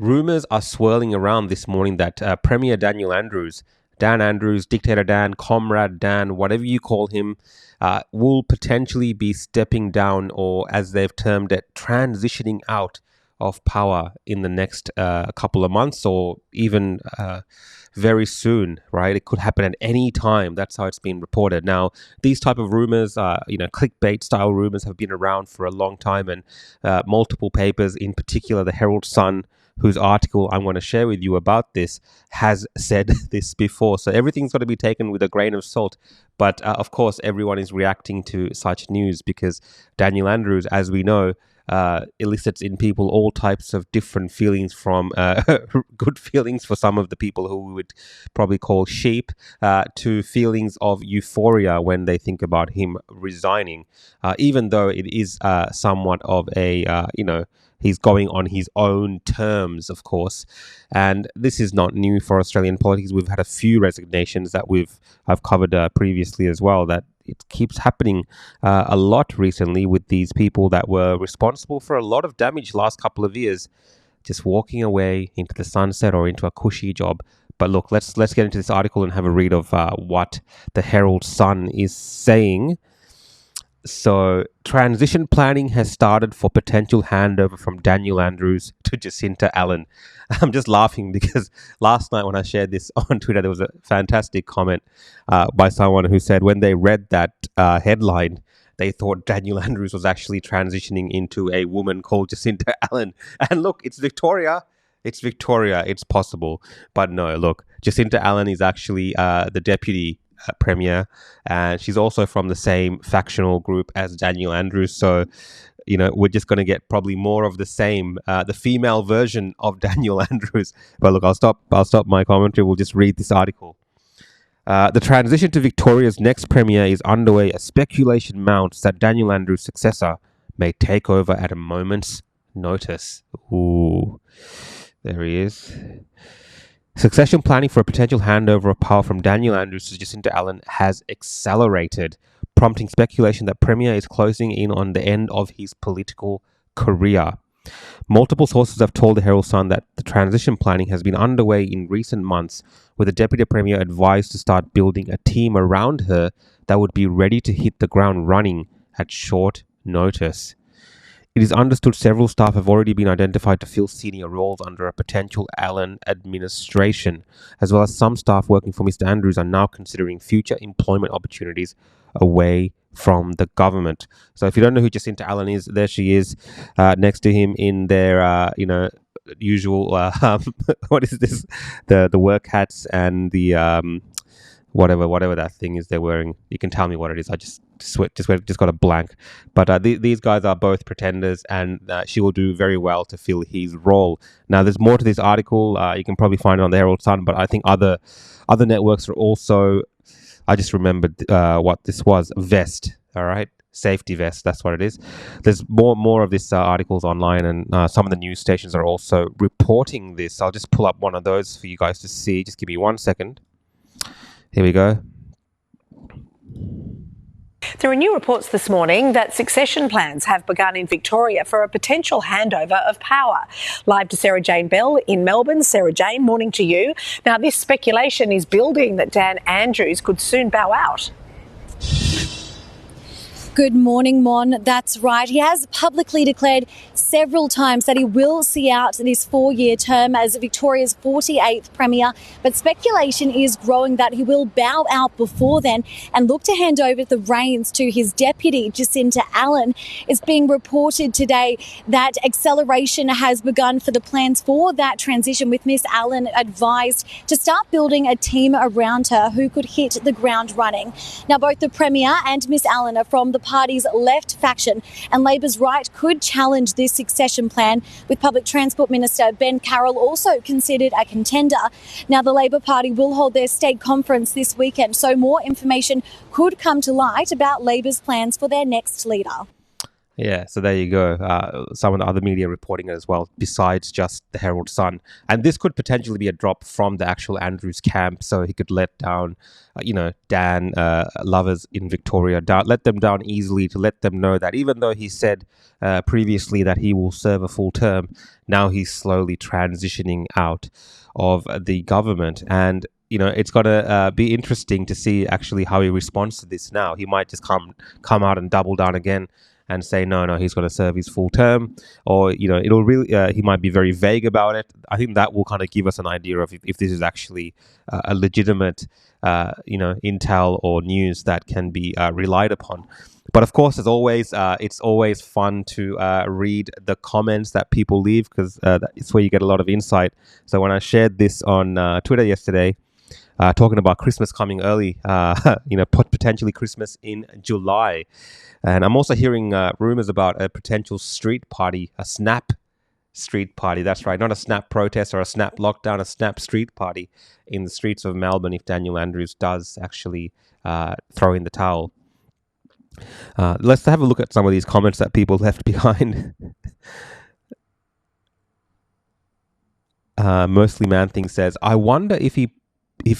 Rumours are swirling around this morning that Premier Dan Andrews, Dictator Dan, Comrade Dan, whatever you call him, will potentially be stepping down, or as they've termed it, transitioning out of power in the next couple of months, or even very soon, right? It could happen at any time. That's how it's been reported. Now, these type of rumors, clickbait style rumors, have been around for a long time, and multiple papers, in particular the Herald Sun, whose article I'm going to share with you about this, has said this before. So everything's got to be taken with a grain of salt. But of course, everyone is reacting to such news because Daniel Andrews, as we know, elicits in people all types of different feelings, from good feelings for some of the people who we would probably call sheep, to feelings of euphoria when they think about him resigning, even though it is somewhat of a, he's going on his own terms, of course. And this is not new for Australian politics. We've had a few resignations that I've covered previously as well, that it keeps happening a lot recently with these people that were responsible for a lot of damage last couple of years, just walking away into the sunset or into a cushy job. But look, let's get into this article and have a read of what the Herald Sun is saying. So, transition planning has started for potential handover from Daniel Andrews to Jacinta Allan. I'm just laughing because last night when I shared this on Twitter, there was a fantastic comment by someone who said when they read that headline, they thought Daniel Andrews was actually transitioning into a woman called Jacinta Allan. And look, it's Victoria. It's possible. But no, look, Jacinta Allan is actually the Deputy Premier, and she's also from the same factional group as Daniel Andrews. So, we're just going to get probably more of the same, the female version of Daniel Andrews. But look, I'll stop my commentary. We'll just read this article. The transition to Victoria's next Premier is underway as speculation mounts that Daniel Andrews' successor may take over at a moment's notice. Ooh, there he is. Succession planning for a potential handover of power from Daniel Andrews to Jacinta Allan has accelerated, prompting speculation that Premier is closing in on the end of his political career. Multiple sources have told the Herald Sun that the transition planning has been underway in recent months, with the Deputy Premier advised to start building a team around her that would be ready to hit the ground running at short notice. It is understood several staff have already been identified to fill senior roles under a potential Allan administration, as well as some staff working for Mr. Andrews are now considering future employment opportunities away from the government. So if you don't know who Jacinta Allan is, there she is next to him in their, usual, what is this? The work hats and the whatever that thing is they're wearing. You can tell me what it is. I just got a blank. But these guys are both pretenders, and she will do very well to fill his role. Now, there's more to this article. You can probably find it on the Herald Sun, but I think other networks are also. I just remembered what this was. Vest. All right. Safety vest. That's what it is. There's more of this articles online, and some of the news stations are also reporting this. I'll just pull up one of those for you guys to see. Just give me 1 second. Here we go. There are new reports this morning that succession plans have begun in Victoria for a potential handover of power. Live to Sarah Jane Bell in Melbourne. Sarah Jane, morning to you. Now, this speculation is building that Dan Andrews could soon bow out. Good morning, Mon. That's right. He has publicly declared several times that he will see out this 4-year term as Victoria's 48th Premier, but speculation is growing that he will bow out before then and look to hand over the reins to his deputy, Jacinta Allan. It's being reported today that acceleration has begun for the plans for that transition, with Miss Allan advised to start building a team around her who could hit the ground running. Now, both the Premier and Miss Allan are from the party's left faction, and Labor's right could challenge this succession plan, with Public Transport Minister Ben Carroll also considered a contender. Now, the Labor Party will hold their state conference this weekend, so more information could come to light about Labor's plans for their next leader. Yeah, so there you go. Some of the other media reporting it as well, besides just the Herald Sun. And this could potentially be a drop from the actual Andrews camp, so he could let down, Dan lovers in Victoria, let them down easily, to let them know that even though he said previously that he will serve a full term, now he's slowly transitioning out of the government. And it's going to be interesting to see actually how he responds to this now. He might just come out and double down again and say no, he's going to serve his full term, or it'll really he might be very vague about it. I think that will kind of give us an idea of if this is actually a legitimate intel or news that can be relied upon. But of course, as always, it's always fun to read the comments that people leave, because it's where you get a lot of insight. So when I shared this on Twitter yesterday, talking about Christmas coming early, potentially Christmas in July. And I'm also hearing rumors about a potential street party, a snap street party. That's right, not a snap protest or a snap lockdown, a snap street party in the streets of Melbourne if Daniel Andrews does actually throw in the towel. Let's have a look at some of these comments that people left behind. Mostly Man Thing says, I wonder if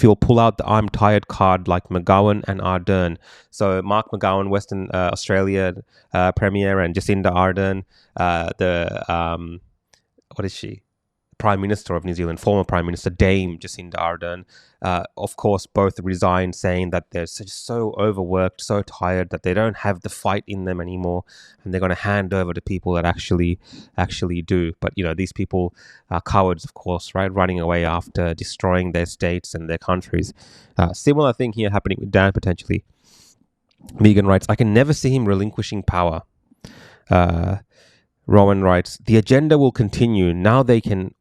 he'll pull out the I'm tired card like McGowan and Ardern. So Mark McGowan, Western Australia Premier, and Jacinta Ardern, what is she? Prime Minister of New Zealand, former Prime Minister Dame Jacinta Ardern, of course, both resigned, saying that they're so overworked, so tired that they don't have the fight in them anymore, and they're going to hand over to people that actually do. But these people are cowards, of course, right? Running away after destroying their states and their countries. Similar thing here happening with Dan potentially. Megan writes, I can never see him relinquishing power. Rowan writes, the agenda will continue. Now they can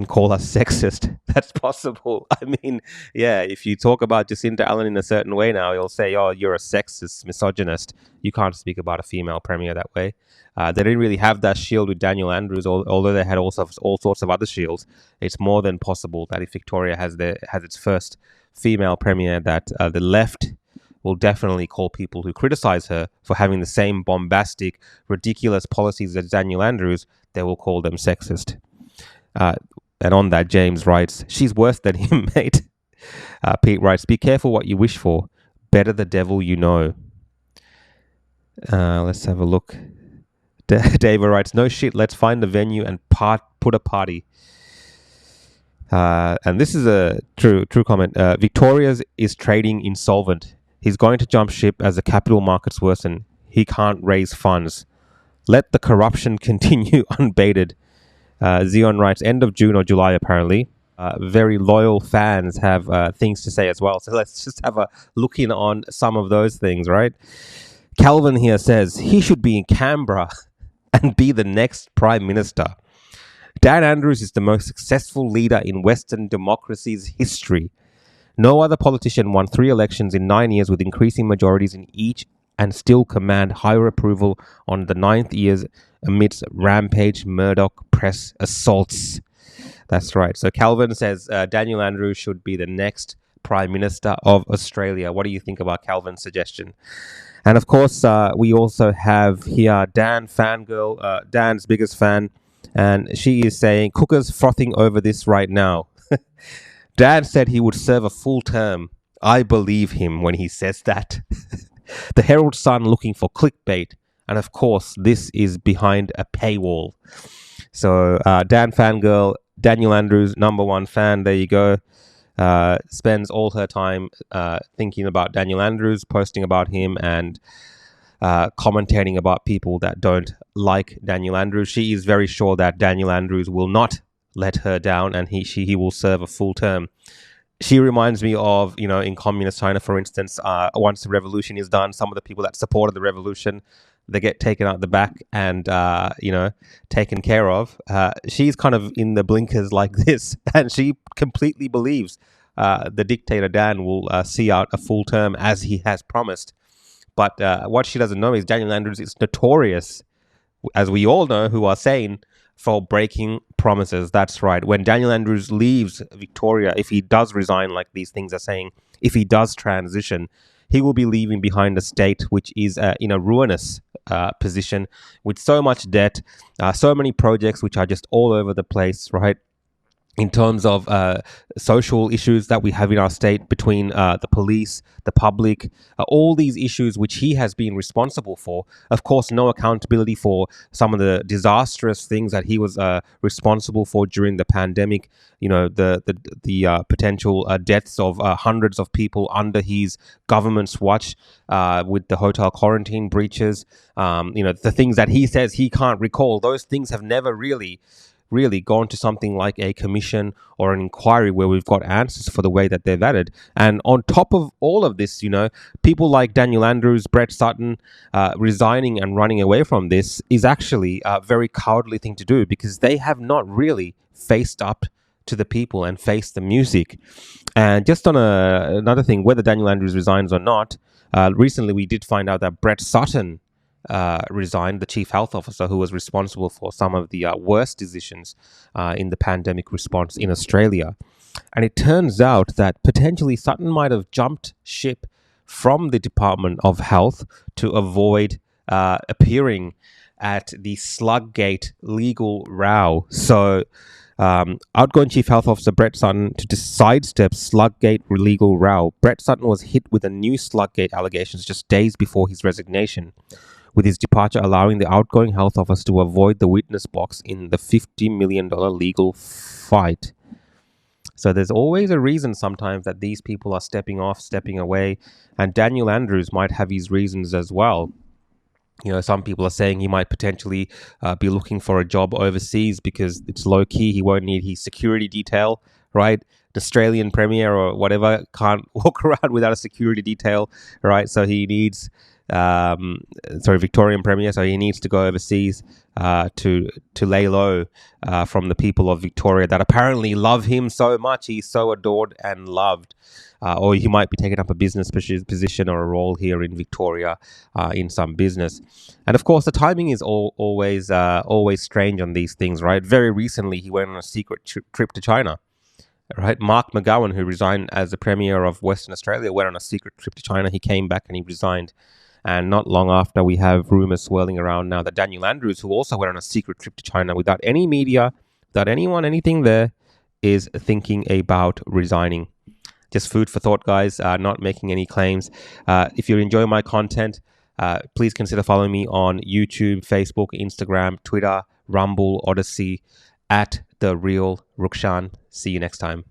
call us sexist. That's possible. I mean, yeah, if you talk about Jacinta Allan in a certain way now, you'll say, oh, you're a sexist, misogynist. You can't speak about a female premier that way. They didn't really have that shield with Daniel Andrews, although they had all sorts of other shields. It's more than possible that if Victoria has its first female premier, that the left will definitely call people who criticize her for having the same bombastic, ridiculous policies as Daniel Andrews, they will call them sexist. And on that, James writes, she's worse than him, mate. Pete writes, be careful what you wish for. Better the devil you know. Let's have a look. David writes, no shit, let's find a venue and put a party. And this is a true comment. Victoria's is trading insolvent. He's going to jump ship as the capital markets worsen. He can't raise funds. Let the corruption continue unbated. Zion writes, end of June or July, apparently. Very loyal fans have things to say as well. So let's just have a look in on some of those things, right? Calvin here says, he should be in Canberra and be the next Prime Minister. Dan Andrews is the most successful leader in Western democracy's history. No other politician won 3 elections in 9 years with increasing majorities in each and still command higher approval on the 9th years amidst rampage Murdoch press assaults. That's right. So Calvin says Daniel Andrews should be the next Prime Minister of Australia. What do you think about Calvin's suggestion? And of course, we also have here Dan Fangirl, Dan's biggest fan, and she is saying, Cooker's frothing over this right now. Dan said he would serve a full term. I believe him when he says that. The Herald Sun looking for clickbait. And of course, this is behind a paywall. So Dan Fangirl, Daniel Andrews, #1 fan. There you go. Spends all her time thinking about Daniel Andrews, posting about him, and commentating about people that don't like Daniel Andrews. She is very sure that Daniel Andrews will not let her down, and he will serve a full term. She reminds me of, in communist China, for instance, once the revolution is done, some of the people that supported the revolution, they get taken out the back and, taken care of. She's kind of in the blinkers like this, and she completely believes the dictator Dan will see out a full term as he has promised. But what she doesn't know is Daniel Andrews is notorious, as we all know who are sane, for breaking promises. That's right. When Daniel Andrews leaves Victoria, if he does resign like these things are saying, if he does transition, he will be leaving behind a state which is in a ruinous position with so much debt, so many projects which are just all over the place, right? In terms of social issues that we have in our state between the police, the public, all these issues which he has been responsible for. Of course, no accountability for some of the disastrous things that he was responsible for during the pandemic. You know, the potential deaths of hundreds of people under his government's watch with the hotel quarantine breaches. You know, the things that he says he can't recall. Those things have never really gone to something like a commission or an inquiry where we've got answers for the way that they've added. And on top of all of this, you know, people like Daniel Andrews, Brett Sutton, resigning and running away from this is actually a very cowardly thing to do, because they have not really faced up to the people and faced the music. And just on another thing, whether Daniel Andrews resigns or not, recently we did find out that Brett Sutton resigned, the chief health officer who was responsible for some of the worst decisions in the pandemic response in Australia. And it turns out that potentially Sutton might have jumped ship from the Department of Health to avoid appearing at the Sluggate legal row. So outgoing Chief Health Officer Brett Sutton to sidestep Sluggate legal row. Brett Sutton was hit with a new Sluggate allegations just days before his resignation, with his departure allowing the outgoing health officer to avoid the witness box in the $50 million legal fight. So there's always a reason sometimes that these people are stepping off, stepping away, and Daniel Andrews might have his reasons as well. You know, some people are saying he might potentially be looking for a job overseas because it's low key. He won't need his security detail, right? The Australian Premier or whatever can't walk around without a security detail, right? So he needs... Victorian Premier, so he needs to go overseas to lay low from the people of Victoria that apparently love him so much. He's so adored and loved. Or he might be taking up a business position or a role here in Victoria in some business. And of course, the timing is always strange on these things, right? Very recently, he went on a secret trip to China. Right, Mark McGowan, who resigned as the Premier of Western Australia, went on a secret trip to China. He came back and he resigned. And not long after, we have rumours swirling around now that Daniel Andrews, who also went on a secret trip to China without any media, without anything there, is thinking about resigning. Just food for thought, guys, not making any claims. If you're enjoying my content, please consider following me on YouTube, Facebook, Instagram, Twitter, Rumble, Odyssey, at The Real Rukshan. See you next time.